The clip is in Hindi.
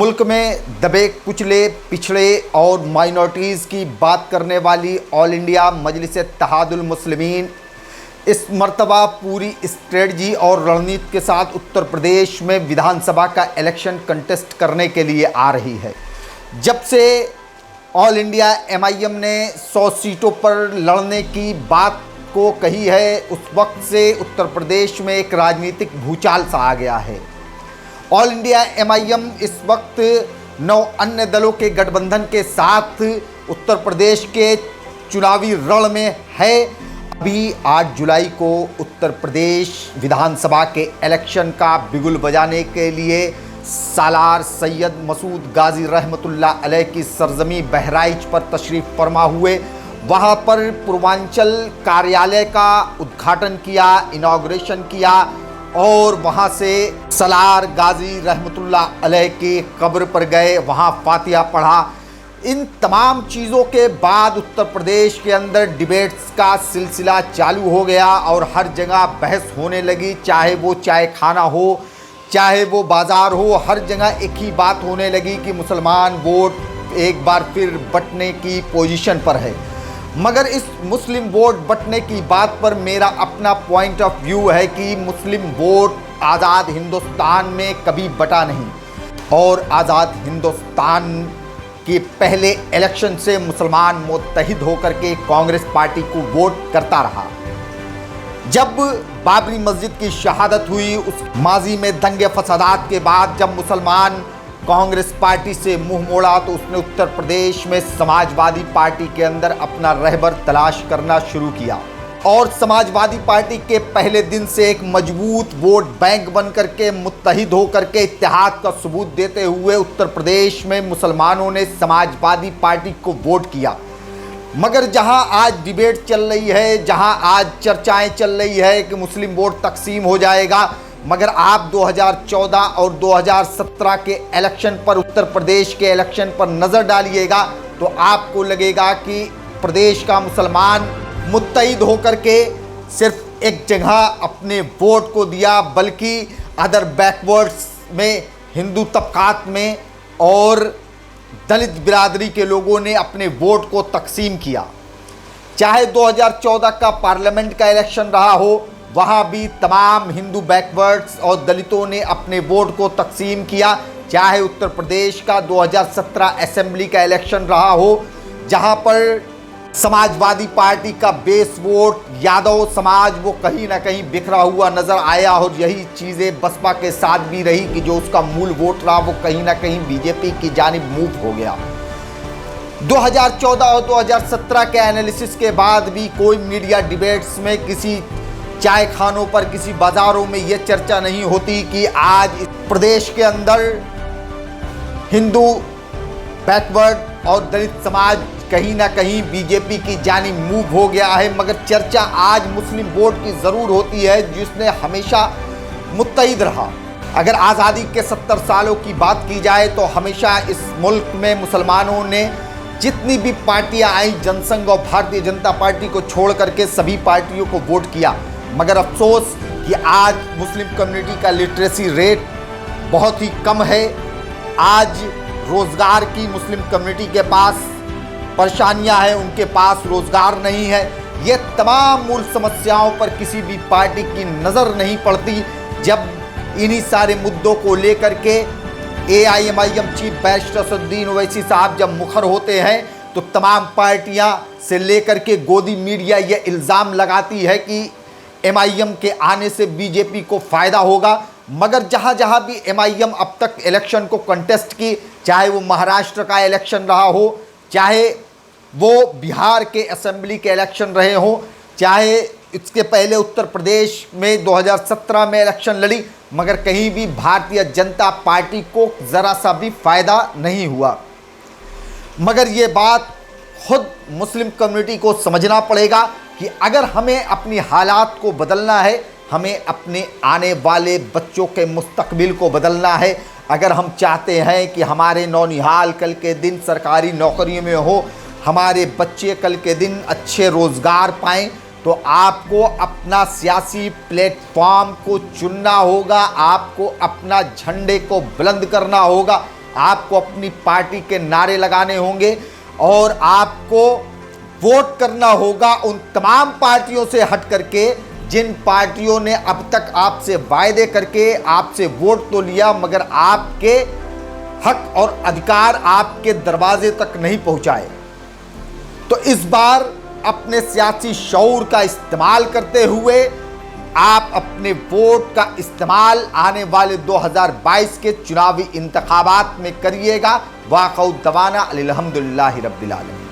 मुल्क में दबे कुचले पिछड़े और माइनॉरिटीज़ की बात करने वाली ऑल इंडिया मजलिस इत्तेहादुल मुस्लिमीन इस मर्तबा पूरी स्ट्रेटजी और रणनीति के साथ उत्तर प्रदेश में विधानसभा का इलेक्शन कंटेस्ट करने के लिए आ रही है। जब से ऑल इंडिया एमआईएम ने 100 सीटों पर लड़ने की बात को कही है, उस वक्त से उत्तर प्रदेश में एक राजनीतिक भूचाल सा आ गया है। ऑल इंडिया एमआईएम इस वक्त 9 अन्य दलों के गठबंधन के साथ उत्तर प्रदेश के चुनावी रण में है। अभी 8 जुलाई को उत्तर प्रदेश विधानसभा के इलेक्शन का बिगुल बजाने के लिए सालार सैयद मसूद गाजी रहमतुल्लाह अलैह की सरजमी बहराइच पर तशरीफ़ फरमा हुए। वहाँ पर पूर्वांचल कार्यालय का उद्घाटन किया, इनॉग्रेशन किया और वहाँ से सालार गाजी रहमतुल्लाह अलैह की कब्र पर गए, वहाँ फातिहा पढ़ा। इन तमाम चीज़ों के बाद उत्तर प्रदेश के अंदर डिबेट्स का सिलसिला चालू हो गया और हर जगह बहस होने लगी, चाहे वो चाय खाना हो, चाहे वो बाज़ार हो, हर जगह एक ही बात होने लगी कि मुसलमान वोट एक बार फिर बंटने की पोजीशन पर है। मगर इस मुस्लिम वोट बंटने की बात पर मेरा अपना पॉइंट ऑफ व्यू है कि मुस्लिम वोट आज़ाद हिंदुस्तान में कभी बटा नहीं और आज़ाद हिंदुस्तान कि पहले इलेक्शन से मुसलमान मुत्तहिद होकर के कांग्रेस पार्टी को वोट करता रहा। जब बाबरी मस्जिद की शहादत हुई, उस माजी में दंगे फसादात के बाद जब मुसलमान कांग्रेस पार्टी से मुंह मोड़ा तो उसने उत्तर प्रदेश में समाजवादी पार्टी के अंदर अपना रहबर तलाश करना शुरू किया और समाजवादी पार्टी के पहले दिन से एक मजबूत वोट बैंक बन करके मुत्तहिद होकर के इत्तेहाद का सबूत देते हुए उत्तर प्रदेश में मुसलमानों ने समाजवादी पार्टी को वोट किया। मगर जहां आज डिबेट चल रही है, जहां आज चर्चाएं चल रही है कि मुस्लिम वोट तकसीम हो जाएगा, मगर आप 2014 और 2017 के इलेक्शन पर, उत्तर प्रदेश के इलेक्शन पर नज़र डालिएगा तो आपको लगेगा कि प्रदेश का मुसलमान मुत्तहिद होकर के सिर्फ एक जगह अपने वोट को दिया, बल्कि अदर बैकवर्ड्स में, हिंदू तबकात में और दलित बिरादरी के लोगों ने अपने वोट को तकसीम किया। चाहे 2014 का पार्लियामेंट का इलेक्शन रहा हो, वहाँ भी तमाम हिंदू बैकवर्ड्स और दलितों ने अपने वोट को तकसीम किया। चाहे उत्तर प्रदेश का 2017 असेंबली का इलेक्शन रहा हो, जहाँ पर समाजवादी पार्टी का बेस वोट यादव समाज वो कहीं ना कहीं बिखरा हुआ नज़र आया और यही चीज़ें बसपा के साथ भी रही कि जो उसका मूल वोट रहा वो कहीं ना कहीं बीजेपी की जानिब मूव हो गया। 2014 और 2017 के एनालिसिस के बाद भी कोई मीडिया डिबेट्स में, किसी चाय खानों पर, किसी बाज़ारों में ये चर्चा नहीं होती कि आज इस प्रदेश के अंदर हिंदू बैकवर्ड और दलित समाज कहीं ना कहीं बीजेपी की जानिब मूव हो गया है। मगर चर्चा आज मुस्लिम वोट की ज़रूर होती है, जिसने हमेशा मुत्तहिद रहा। अगर आज़ादी के 70 सालों की बात की जाए तो हमेशा इस मुल्क में मुसलमानों ने जितनी भी पार्टियां आई, जनसंघ और भारतीय जनता पार्टी को छोड़ करके सभी पार्टियों को वोट किया। मगर अफसोस कि आज मुस्लिम कम्युनिटी का लिटरेसी रेट बहुत ही कम है। आज रोज़गार की मुस्लिम कम्युनिटी के पास परेशानियां हैं, उनके पास रोज़गार नहीं है। ये तमाम मूल समस्याओं पर किसी भी पार्टी की नज़र नहीं पड़ती। जब इन्हीं सारे मुद्दों को लेकर के AIMIM chief barrister Asaduddin Owaisi साहब जब मुखर होते हैं तो तमाम पार्टियां से लेकर के गोदी मीडिया ये इल्ज़ाम लगाती है कि एमआईएम के आने से बीजेपी को फ़ायदा होगा। मगर जहां जहां भी एमआईएम अब तक इलेक्शन को कंटेस्ट की, चाहे वो महाराष्ट्र का इलेक्शन रहा हो, चाहे वो बिहार के असेंबली के इलेक्शन रहे हों, चाहे इसके पहले उत्तर प्रदेश में 2017 में इलेक्शन लड़ी, मगर कहीं भी भारतीय जनता पार्टी को ज़रा सा भी फ़ायदा नहीं हुआ। मगर ये बात खुद मुस्लिम कम्युनिटी को समझना पड़ेगा कि अगर हमें अपनी हालात को बदलना है, हमें अपने आने वाले बच्चों के मुस्तकबिल को बदलना है, अगर हम चाहते हैं कि हमारे नौनिहाल कल के दिन सरकारी नौकरियों में हो, हमारे बच्चे कल के दिन अच्छे रोज़गार पाएं, तो आपको अपना सियासी प्लेटफॉर्म को चुनना होगा, आपको अपना झंडे को बुलंद करना होगा। आपको अपनी पार्टी के नारे लगाने होंगे और आपको वोट करना होगा उन तमाम पार्टियों से हट करके जिन पार्टियों ने अब तक आपसे वायदे करके आपसे वोट तो लिया मगर आपके हक और अधिकार आपके दरवाजे तक नहीं पहुंचाए। तो इस बार अपने सियासी शऊर का इस्तेमाल करते हुए आप अपने वोट का इस्तेमाल आने वाले 2022 के चुनावी इंतखाबात में करिएगा। वाक़ऊ दवाना अल्हम्दुलिल्लाहि रब्बिल आलमीन।